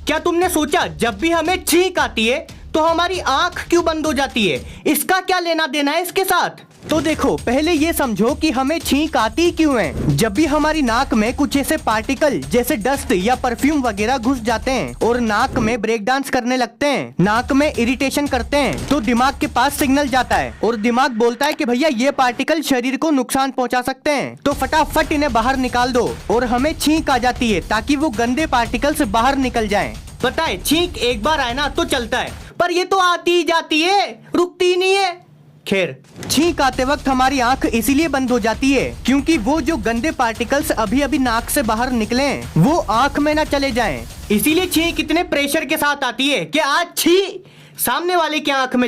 क्या तुमने सोचा जब भी हमें छींक आती है तो हमारी आंख क्यों बंद हो जाती है? इसका क्या लेना देना है इसके साथ? तो देखो, पहले ये समझो कि हमें छींक आती क्यों है। जब भी हमारी नाक में कुछ ऐसे पार्टिकल जैसे डस्ट या परफ्यूम वगैरह घुस जाते हैं और नाक में ब्रेक डांस करने लगते हैं, नाक में इरिटेशन करते हैं, तो दिमाग के पास सिग्नल जाता है और दिमाग बोलता है कि भैया ये पार्टिकल शरीर को नुकसान पहुंचा सकते हैं, तो फटाफट इन्हें बाहर निकाल दो। और हमें छींक आ जाती है ताकि वो गंदे पार्टिकल्स बाहर निकल जाएं। पता है, छींक एक बार आए ना तो चलता है, पर ये तो आती ही जाती है, रुकती नहीं है। खैर, छींक आते वक्त हमारी आंख इसीलिए बंद हो जाती है क्योंकि वो जो गंदे पार्टिकल्स अभी अभी नाक से बाहर निकले हैं वो आंख में ना चले जाएं। इसीलिए छींक इतने प्रेशर के साथ आती है कि आज छी सामने वाले की आंख में